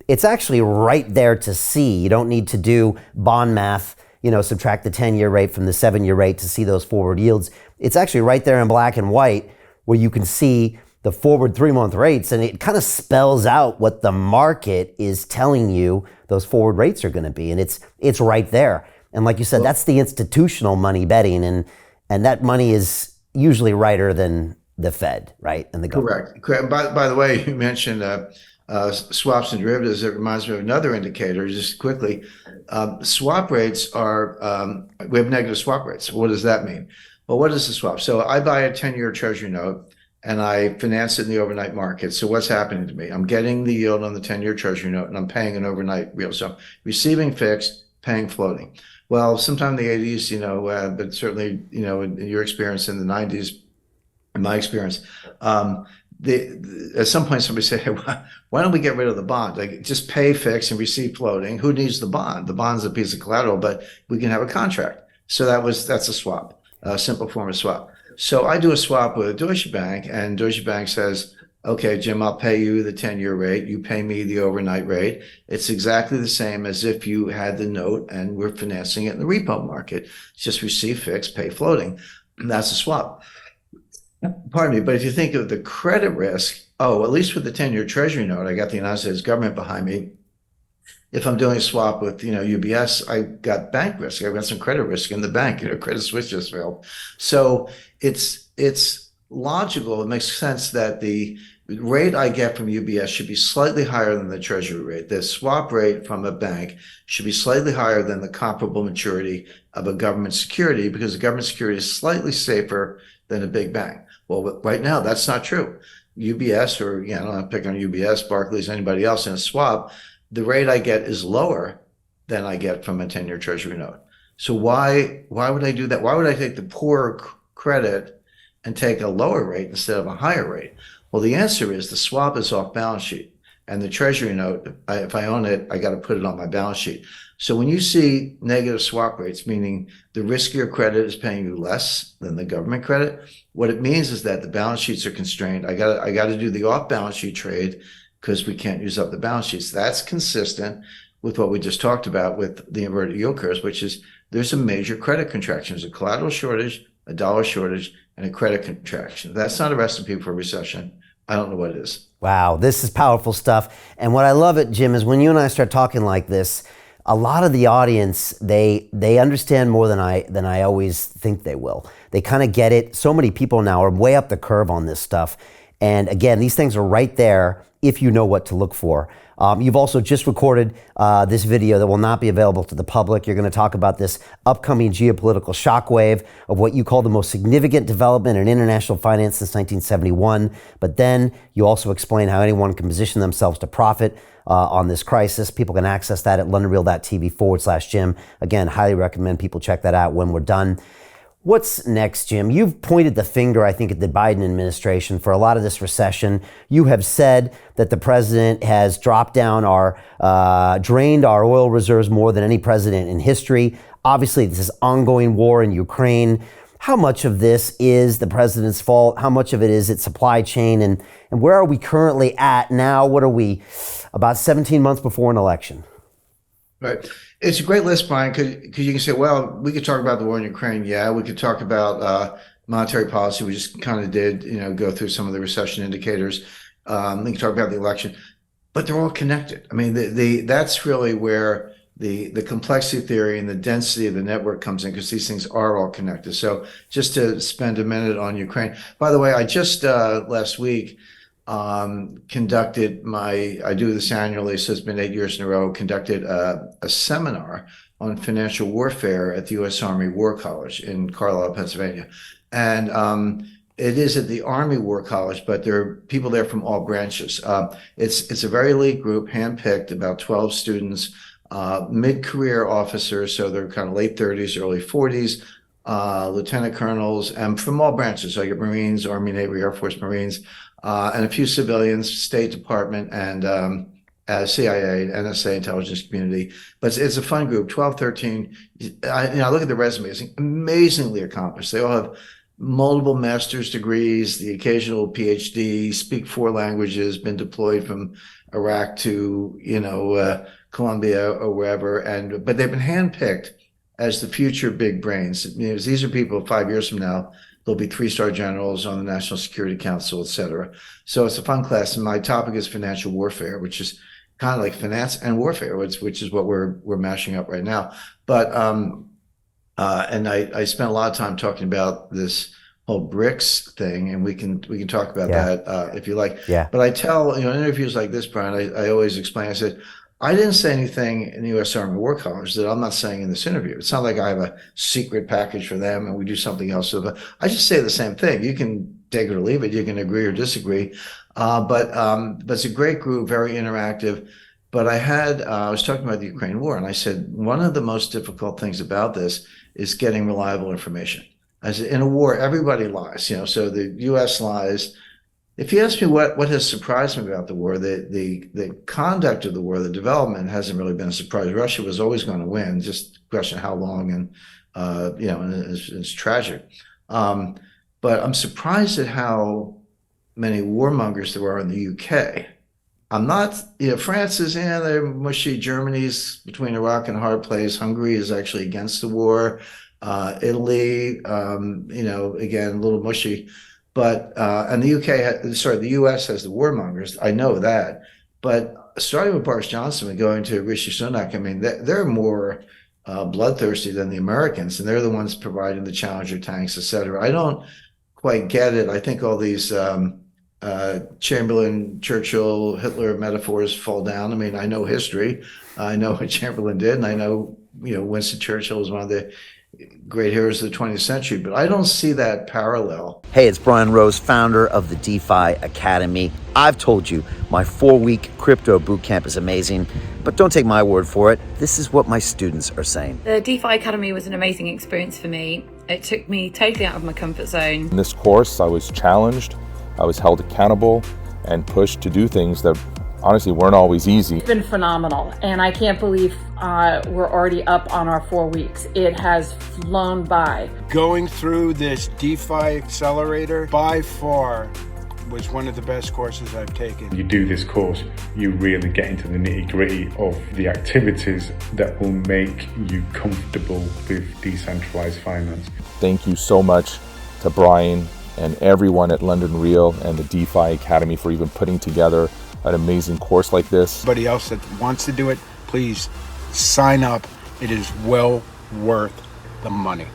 it's actually right there to see. You don't need to do bond math, subtract the 10-year rate from the 7-year rate to see those forward yields. It's actually right there in black and white where you can see the forward 3-month rates, and it kind of spells out what the market is telling you those forward rates are going to be. And it's right there. And like you said, that's the institutional money betting, and that money is usually righter than the Fed, right? And the government. Correct. By the way, you mentioned swaps and derivatives. It reminds me of another indicator, just quickly. Swap rates are, we have negative swap rates. What does that mean? Well, what is a swap? So I buy a 10-year treasury note and I finance it in the overnight market. So what's happening to me? I'm getting the yield on the 10-year treasury note and I'm paying an overnight yield. So I'm receiving fixed, paying floating. Well, sometime in the 80s, but certainly, in your experience in the 90s, in my experience, at some point somebody said, hey, why don't we get rid of the bond? Like, just pay fixed and receive floating. Who needs the bond? The bond's a piece of collateral, but we can have a contract. So that's a swap, a simple form of swap. So I do a swap with Deutsche Bank, and Deutsche Bank says, okay, Jim, I'll pay you the 10-year rate. You pay me the overnight rate. It's exactly the same as if you had the note and we're financing it in the repo market. It's just receive fixed, pay floating. And that's a swap. Pardon me, but if you think of the credit risk, at least with the 10-year treasury note, I got the United States government behind me. If I'm doing a swap with, UBS, I got bank risk. I've got some credit risk in the bank. Credit Suisse just failed. So it's logical. It makes sense that the rate I get from UBS should be slightly higher than the treasury rate. The swap rate from a bank should be slightly higher than the comparable maturity of a government security, because the government security is slightly safer than a big bank. Well, right now, that's not true. UBS, or, I don't have to pick on UBS, Barclays, anybody else in a swap, the rate I get is lower than I get from a 10-year treasury note. So why would I do that? Why would I take the poorer credit and take a lower rate instead of a higher rate? Well, the answer is the swap is off balance sheet, and the treasury note, if I own it, I got to put it on my balance sheet. So when you see negative swap rates, meaning the riskier credit is paying you less than the government credit, what it means is that the balance sheets are constrained. I got to do the off balance sheet trade because we can't use up the balance sheets. That's consistent with what we just talked about with the inverted yield curves, which is there's a major credit contraction. There's a collateral shortage, a dollar shortage, and a credit contraction. That's not a recipe for a recession. I don't know what it is. Wow, this is powerful stuff. And what I love it, Jim, is when you and I start talking like this, a lot of the audience, they understand more than I always think they will. They kind of get it. So many people now are way up the curve on this stuff. And again, these things are right there if you know what to look for. You've also just recorded this video that will not be available to the public. You're going to talk about this upcoming geopolitical shockwave of what you call the most significant development in international finance since 1971. But then you also explain how anyone can position themselves to profit on this crisis. People can access that at londonreal.tv/Jim. Again, highly recommend people check that out when we're done. What's next, Jim? You've pointed the finger, I think, at the Biden administration for a lot of this recession. You have said that the president has drained our oil reserves more than any president in history. Obviously, this is ongoing war in Ukraine. How much of this is the president's fault? How much of it is its supply chain? And where are we currently at now? What are we, about 17 months before an election? Right. It's a great list, Brian, because you can say, well, we could talk about the war in Ukraine. Yeah, we could talk about monetary policy. We just kind of did, go through some of the recession indicators. We can talk about the election, but they're all connected. I mean, that's really where the complexity theory and the density of the network comes in, because these things are all connected. So just to spend a minute on Ukraine. By the way, I just last week conducted I do this annually, so it's been 8 years in a row, conducted a seminar on financial warfare at the U.S. Army War College in Carlisle, Pennsylvania. And it is at the Army War College, but there are people there from all branches. It's a very elite group, handpicked, about 12 students, mid-career officers, so they're kind of late 30s, early 40s, lieutenant colonels, and from all branches. So you get Marines, Army, Navy, Air Force, Marines, and a few civilians, State Department, and CIA, NSA, intelligence community. But it's a fun group, 12, 13. I look at the resumes, amazingly accomplished. They all have multiple master's degrees, the occasional PhD, speak 4 languages, been deployed from Iraq to, Colombia or wherever. But they've been handpicked as the future big brains. These are people 5 years from now, they'll be 3-star generals on the National Security Council, et cetera. So it's a fun class. And my topic is financial warfare, which is kind of like finance and warfare, which is what we're mashing up right now. But and I spent a lot of time talking about this whole BRICS thing, and we can talk about that if you like. Yeah. But I tell, in interviews like this, Brian, I always explain. I said, I didn't say anything in the U.S. Army War College that I'm not saying in this interview. It's not like I have a secret package for them and we do something else. So I just say the same thing. You can take it or leave it. You can agree or disagree. But it's a great group, very interactive. But I was talking about the Ukraine war, and I said, one of the most difficult things about this is getting reliable information. I said, in a war, everybody lies, so the U.S. lies. If you ask me what has surprised me about the war, the conduct of the war, the development hasn't really been a surprise. Russia was always going to win, just a question of how long, and it's tragic. But I'm surprised at how many warmongers there are in the UK. I'm not, France is they're mushy. Germany's between a rock and a hard place. Hungary is actually against the war. Italy, again, a little mushy. But and the U.S. has the warmongers. I know that. But starting with Boris Johnson and going to Rishi Sunak, I mean, they're more bloodthirsty than the Americans, and they're the ones providing the Challenger tanks, et cetera. I don't quite get it. I think all these Chamberlain, Churchill, Hitler metaphors fall down. I mean, I know history. I know what Chamberlain did, and I know, Winston Churchill was one of the great heroes of the 20th century, but I don't see that parallel. Hey, it's Brian Rose, founder of the DeFi Academy. I've told you my 4-week crypto bootcamp is amazing, but don't take my word for it. This is what my students are saying. The DeFi Academy was an amazing experience for me. It took me totally out of my comfort zone. In this course, I was challenged, I was held accountable, and pushed to do things that honestly weren't always easy. It's been phenomenal, and I can't believe we're already up on our 4 weeks. It has flown by. Going through this DeFi accelerator by far was one of the best courses I've taken. You do this course, you really get into the nitty-gritty of the activities that will make you comfortable with decentralized finance. Thank you so much to Brian and everyone at London Real and the DeFi Academy for even putting together an amazing course like this. Anybody else that wants to do it, please sign up. It is well worth the money.